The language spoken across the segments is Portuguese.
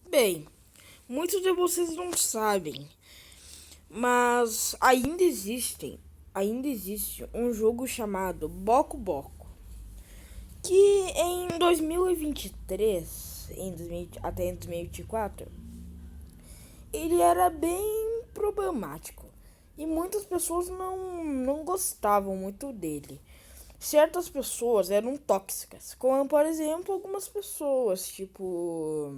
Bem, muitos de vocês não sabem, mas ainda existe um jogo chamado Boco Boco, que em 2023, até em 2024, ele era bem problemático e muitas pessoas não gostavam muito dele. Certas pessoas eram tóxicas, como por exemplo algumas pessoas, tipo,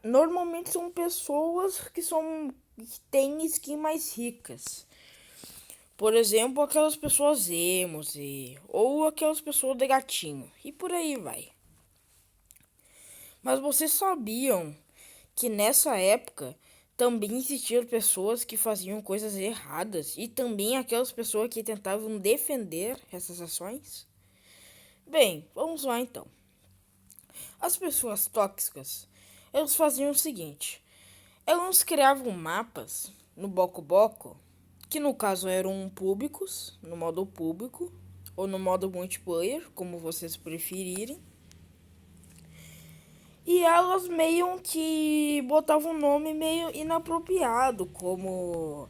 normalmente são pessoas que têm skin mais ricas. Por exemplo, aquelas pessoas emos ou aquelas pessoas de gatinho. E por aí vai. Mas vocês sabiam que nessa época também existiam pessoas que faziam coisas erradas e também aquelas pessoas que tentavam defender essas ações? Bem, vamos lá então. As pessoas tóxicas, elas faziam o seguinte: elas criavam mapas no Boco Boco, que no caso eram públicos, no modo público, ou no modo multiplayer, como vocês preferirem. E elas meio que botavam um nome meio inapropriado, como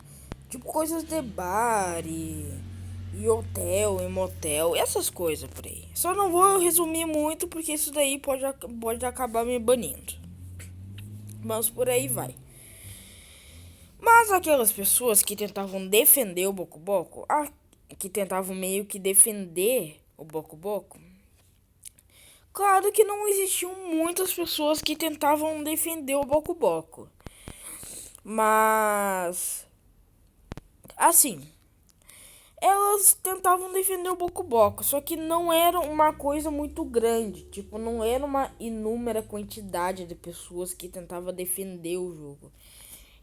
tipo coisas de bar e hotel e motel, essas coisas por aí. Só não vou resumir muito porque isso daí pode acabar me banindo. Mas por aí vai. Mas aquelas pessoas que tentavam defender o Boco Boco, que tentavam meio que defender o Boco Boco, claro que não existiam muitas pessoas que tentavam defender o Boco Boco. Mas, assim, elas tentavam defender o Boco Boco, só que não era uma coisa muito grande. Tipo, não era uma inúmera quantidade de pessoas que tentavam defender o jogo.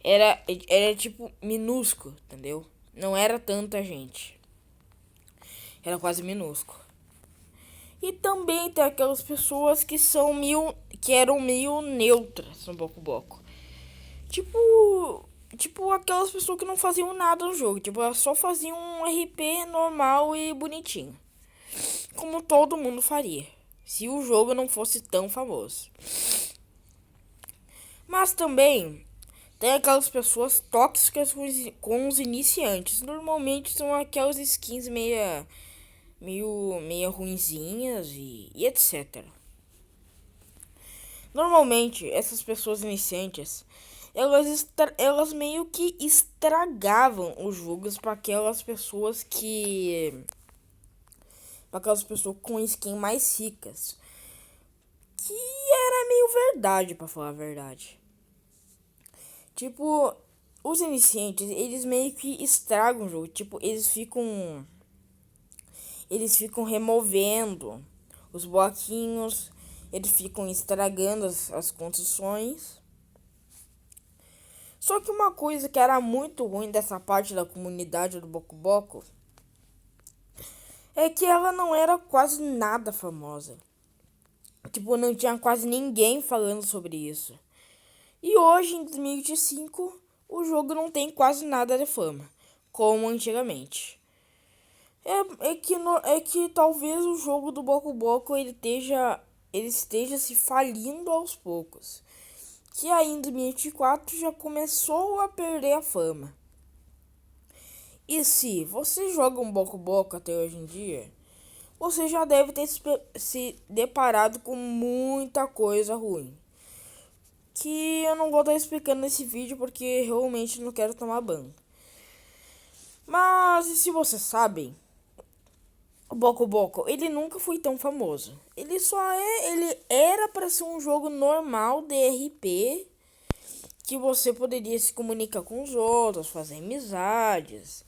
Era tipo minúsculo, entendeu? Não era tanta gente. Era quase minúsculo. E também tem aquelas pessoas que eram meio neutras no Boco Boco. Tipo, tipo aquelas pessoas que não faziam nada no jogo, tipo, elas só faziam um RP normal e bonitinho, como todo mundo faria, se o jogo não fosse tão famoso. Mas também tem aquelas pessoas tóxicas com os iniciantes. Normalmente são aquelas skins meia ruinzinhas e etc. Normalmente, essas pessoas iniciantes, elas meio que estragavam os jogos para aquelas pessoas com skin mais ricas. Que era meio verdade, para falar a verdade. Tipo, os iniciantes, eles meio que estragam o jogo. Tipo, eles ficam removendo os bloquinhos, eles ficam estragando as construções. Só que uma coisa que era muito ruim dessa parte da comunidade do Boco Boco é que ela não era quase nada famosa. Tipo, não tinha quase ninguém falando sobre isso. E hoje, em 2025, o jogo não tem quase nada de fama, como antigamente. É que talvez o jogo do Boco Boco ele esteja se falindo aos poucos. Que aí em 2024 já começou a perder a fama. E se você joga um Boco Boco até hoje em dia, você já deve ter se deparado com muita coisa ruim. Que eu não vou estar explicando nesse vídeo porque realmente não quero tomar banho. Mas e se vocês sabem, o Boco Boco, ele nunca foi tão famoso. Ele era para ser um jogo normal de RP que você poderia se comunicar com os outros, fazer amizades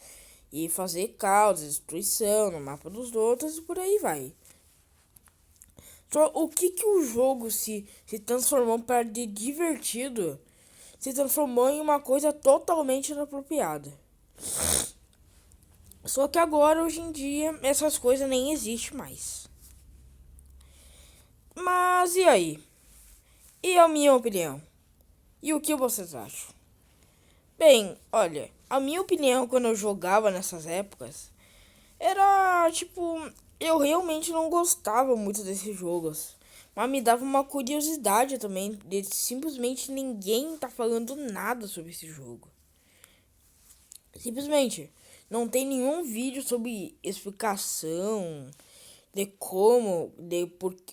e fazer caos, destruição no mapa dos outros e por aí vai. Só o que o jogo se transformou para de divertido se transformou em uma coisa totalmente inapropriada. Só que agora, hoje em dia, essas coisas nem existem mais. Mas e aí? E a minha opinião? E o que vocês acham? Bem, olha, a minha opinião quando eu jogava nessas épocas era tipo, eu realmente não gostava muito desses jogos. Mas me dava uma curiosidade também de simplesmente ninguém tá falando nada sobre esse jogo. Simplesmente não tem nenhum vídeo sobre explicação de como,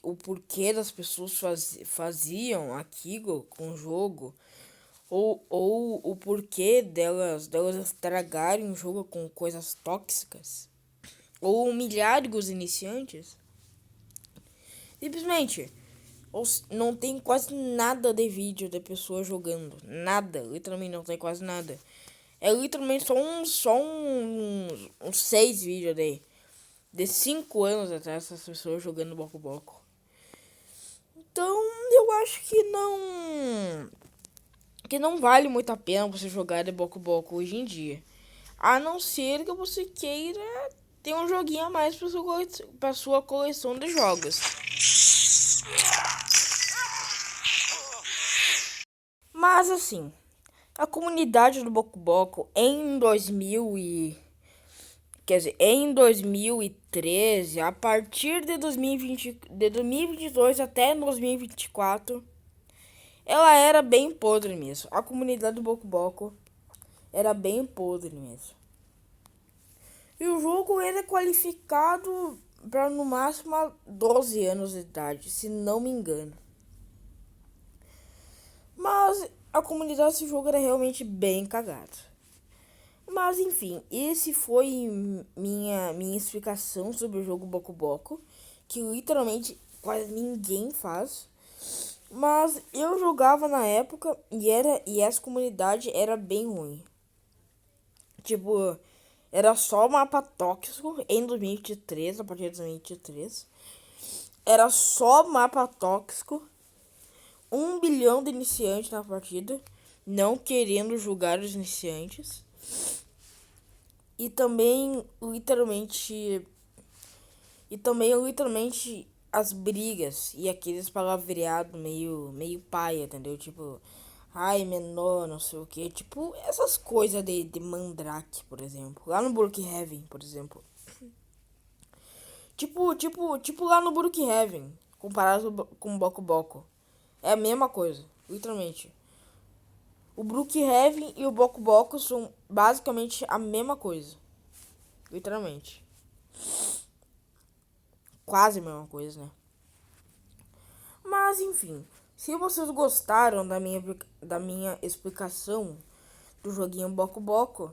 o porquê das pessoas faziam aquilo com o jogo. Ou o porquê delas estragarem o jogo com coisas tóxicas. Ou humilharem os iniciantes. Simplesmente, não tem quase nada de vídeo de pessoas jogando. Nada, literalmente não tem quase nada. É literalmente uns 6 vídeos de 5 anos atrás, essas pessoas jogando Boco Boco. Então, eu acho que não vale muito a pena você jogar de Boco Boco hoje em dia. A não ser que você queira ter um joguinho a mais para sua coleção de jogos. Mas assim, a comunidade do Boco Boco em 2013, a partir de 2020, de 2022 até 2024, ela era bem podre mesmo. A comunidade do Boco Boco era bem podre mesmo. E o jogo era qualificado para no máximo 12 anos de idade, se não me engano. Mas a comunidade desse jogo era realmente bem cagada. Mas enfim, esse foi minha explicação sobre o jogo Boco Boco, que literalmente quase ninguém faz. Mas eu jogava na época e essa comunidade era bem ruim. Tipo, era só mapa tóxico em 2023, a partir de 2023. Era só mapa tóxico. 1 bilhão de iniciantes na partida, não querendo julgar os iniciantes. E também literalmente as brigas e aqueles palavreados meio paia, entendeu? Tipo, ai, menor, não sei o que. Tipo, essas coisas de Mandrake, por exemplo. Lá no Brookhaven, por exemplo. Tipo lá no Brookhaven, comparado com Boco Boco. É a mesma coisa, literalmente. O Brookhaven e o Boco Boco são basicamente a mesma coisa. Literalmente. Quase a mesma coisa, né? Mas enfim, se vocês gostaram da minha explicação do joguinho Boco Boco,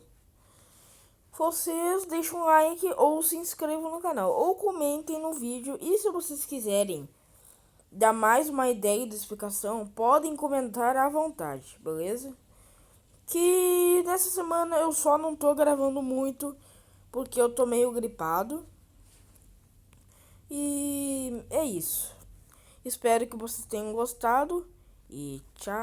vocês deixam um like ou se inscrevam no canal. Ou comentem no vídeo. E se vocês quiserem dar mais uma ideia de explicação, podem comentar à vontade, beleza? Que nessa semana eu só não tô gravando muito porque eu tô meio gripado. E é isso. Espero que vocês tenham gostado e tchau.